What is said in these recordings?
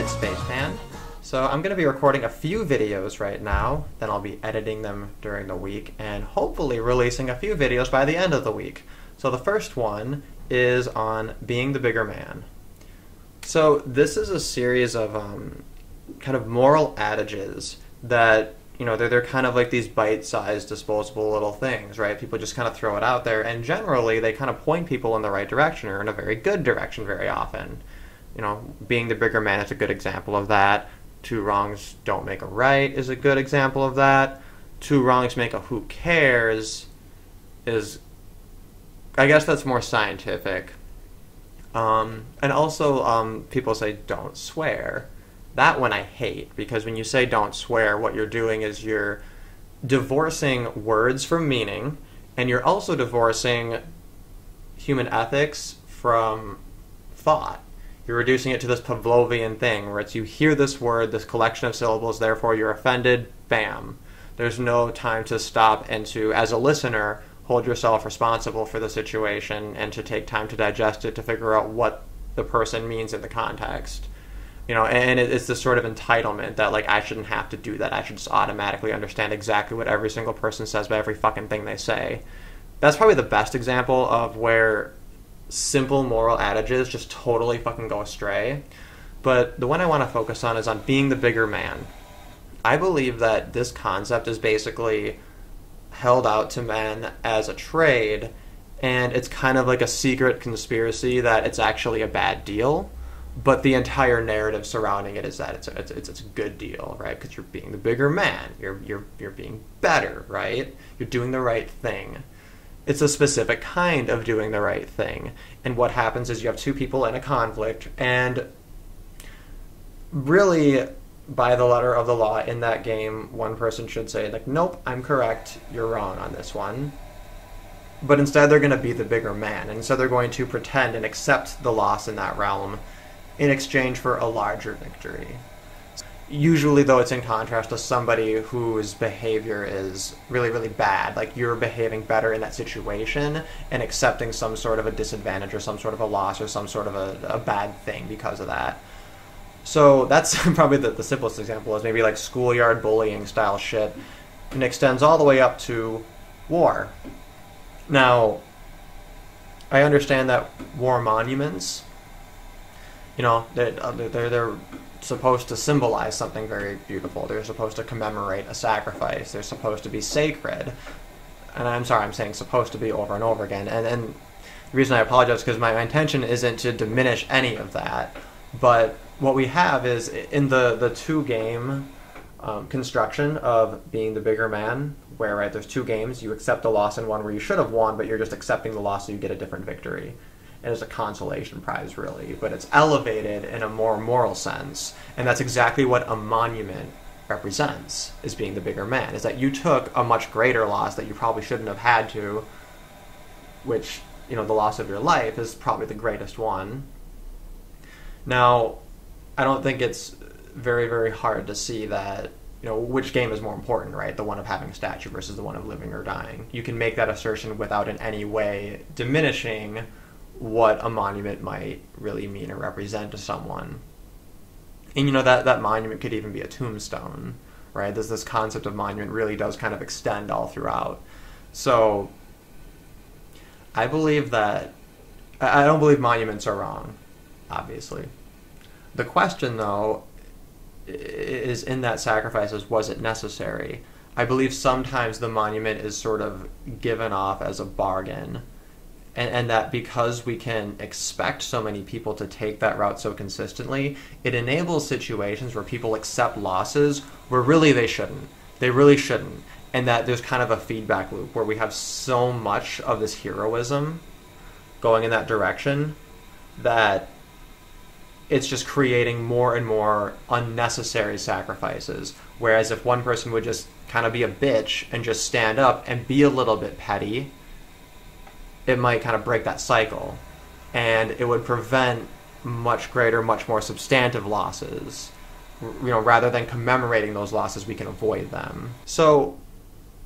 it's Spaceman. So I'm going to be recording a few videos right now, then I'll be editing them during the week, and hopefully releasing a few videos by the end of the week. So the first one is on being the bigger man. So this is a series of kind of moral adages that, you know, they're kind of like these bite-sized, disposable little things, right? People just kind of throw it out there, and generally they kind of point people in the right direction, or in a very good direction very often. You know, being the bigger man is a good example of that. Two wrongs don't make a right is a good example of that. Two wrongs make a who cares is, I guess that's more scientific. And also, people say don't swear. That one I hate, because when you say don't swear, what you're doing is you're divorcing words from meaning, and you're also divorcing human ethics from thought. You're reducing it to this Pavlovian thing, where it's you hear this word, this collection of syllables, therefore you're offended, bam. There's no time to stop and to, as a listener, hold yourself responsible for the situation and to take time to digest it, to figure out what the person means in the context. You know, and it's this sort of entitlement that, like, I shouldn't have to do that. I should just automatically understand exactly what every single person says by every fucking thing they say. That's probably the best example of where simple moral adages just totally fucking go astray. But the one I want to focus on is on being the bigger man. I believe that this concept is basically held out to men as a trade, and it's kind of like a secret conspiracy that it's actually a bad deal, but the entire narrative surrounding it is that it's a good deal, right? Because you're being the bigger man, you're being better, right? You're doing the right thing. It's a specific kind of doing the right thing. And what happens is you have two people in a conflict, and really, by the letter of the law in that game, one person should say, like, nope, I'm correct, you're wrong on this one. But instead they're going to be the bigger man, and so they're going to pretend and accept the loss in that realm in exchange for a larger victory. Usually, though, it's in contrast to somebody whose behavior is really, really bad. Like, you're behaving better in that situation and accepting some sort of a disadvantage or some sort of a loss or some sort of a bad thing because of that. So that's probably the simplest example, is maybe like schoolyard bullying style shit, and extends all the way up to war. Now, I understand that war monuments, you know, they're supposed to symbolize something very beautiful. They're supposed to commemorate a sacrifice. They're supposed to be sacred. And I'm sorry, I'm saying supposed to be over and over again. And the reason I apologize is because my intention isn't to diminish any of that. But what we have is, in the two-game construction of being the bigger man, where, right, there's two games, you accept the loss in one where you should have won, but you're just accepting the loss so you get a different victory. And it's a consolation prize, really, but it's elevated in a more moral sense, and that's exactly what a monument represents, is being the bigger man, is that you took a much greater loss that you probably shouldn't have had to, which, you know, the loss of your life is probably the greatest one. Now, I don't think it's very, very hard to see that, you know, which game is more important, right? The one of having a statue versus the one of living or dying. You can make that assertion without in any way diminishing what a monument might really mean or represent to someone. And, you know, that monument could even be a tombstone, right? This concept of monument really does kind of extend all throughout. So I believe that, I don't believe monuments are wrong, obviously. The question, though, is in that sacrifice is, was it necessary? I believe sometimes the monument is sort of given off as a bargain, and that because we can expect so many people to take that route so consistently, it enables situations where people accept losses where really they shouldn't. They really shouldn't. And that there's kind of a feedback loop where we have so much of this heroism going in that direction that it's just creating more and more unnecessary sacrifices. Whereas if one person would just kind of be a bitch and just stand up and be a little bit petty, it might kind of break that cycle, and it would prevent much greater, much more substantive losses. You know, rather than commemorating those losses, we can avoid them. So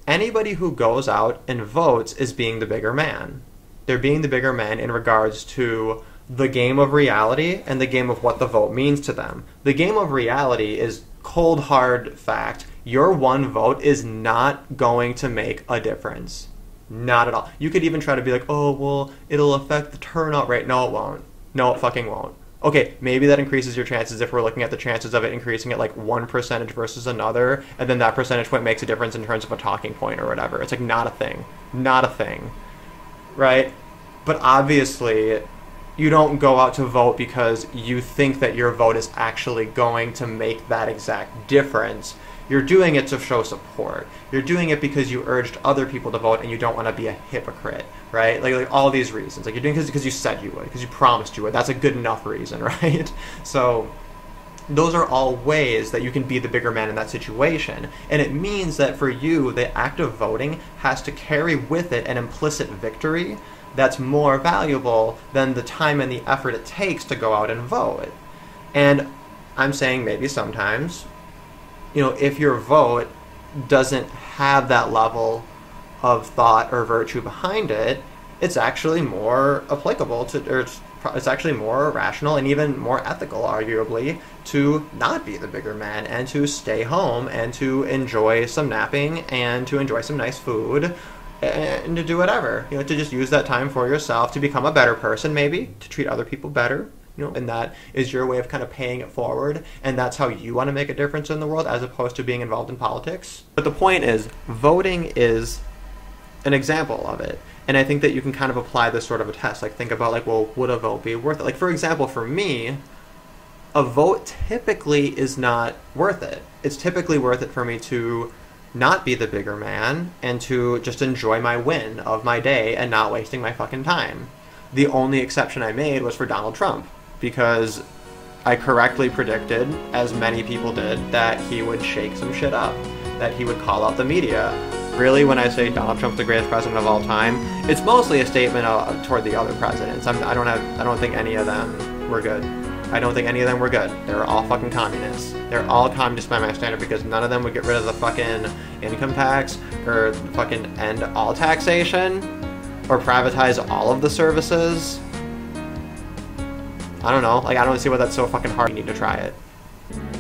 anybody who goes out and votes is being the bigger man. They're being the bigger man in regards to the game of reality and the game of what the vote means to them. The game of reality is cold, hard fact. Your one vote is not going to make a difference. Not at all. You could even try to be like, oh, well, it'll affect the turnout rate. No, it won't. No, it fucking won't. Okay, maybe that increases your chances if we're looking at the chances of it increasing at like one percentage versus another, and then that percentage point makes a difference in terms of a talking point or whatever. It's like not a thing. Not a thing. Right? But obviously, you don't go out to vote because you think that your vote is actually going to make that exact difference. You're doing it to show support. You're doing it because you urged other people to vote and you don't want to be a hypocrite, right? Like all these reasons. Like you're doing it because you said you would, because you promised you would. That's a good enough reason, right? So those are all ways that you can be the bigger man in that situation. And it means that for you, the act of voting has to carry with it an implicit victory that's more valuable than the time and the effort it takes to go out and vote. And I'm saying maybe sometimes, you know, if your vote doesn't have that level of thought or virtue behind it, it's actually more applicable to, or it's actually more rational and even more ethical, arguably, to not be the bigger man and to stay home and to enjoy some napping and to enjoy some nice food and to do whatever, you know, to just use that time for yourself, to become a better person, maybe, to treat other people better. You know, and that is your way of kind of paying it forward, and that's how you want to make a difference in the world as opposed to being involved in politics. But the point is, voting is an example of it. And I think that you can kind of apply this sort of a test. Like, think about, like, well, would a vote be worth it? Like, for example, for me, a vote typically is not worth it. It's typically worth it for me to not be the bigger man and to just enjoy my win of my day and not wasting my fucking time. The only exception I made was for Donald Trump, because I correctly predicted, as many people did, that he would shake some shit up, that he would call out the media. Really, when I say Donald Trump's the greatest president of all time, it's mostly a statement toward the other presidents. I don't think any of them were good. I don't think any of them were good. They're all fucking communists. They're all communists by my standard, because none of them would get rid of the fucking income tax or fucking end all taxation or privatize all of the services. I don't know. Like, I don't see why that's so fucking hard. You need to try it.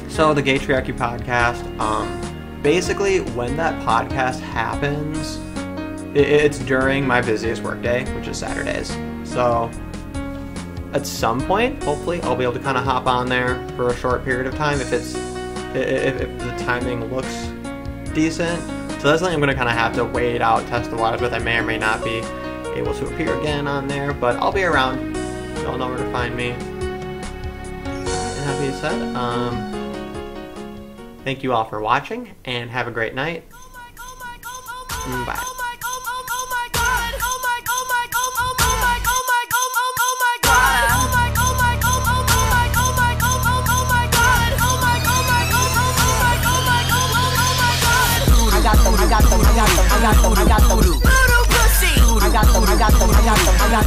So, the Gaytriarchy podcast, basically, when that podcast happens, it's during my busiest workday, which is Saturdays. So, at some point, hopefully, I'll be able to kind of hop on there for a short period of time if the timing looks decent. So that's something I'm going to kind of have to wait out, test the waters with. I may or may not be able to appear again on there, but I'll be around. Y'all know where to find me. And that being said, thank you all for watching, and have a great night. Bye.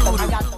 I got them.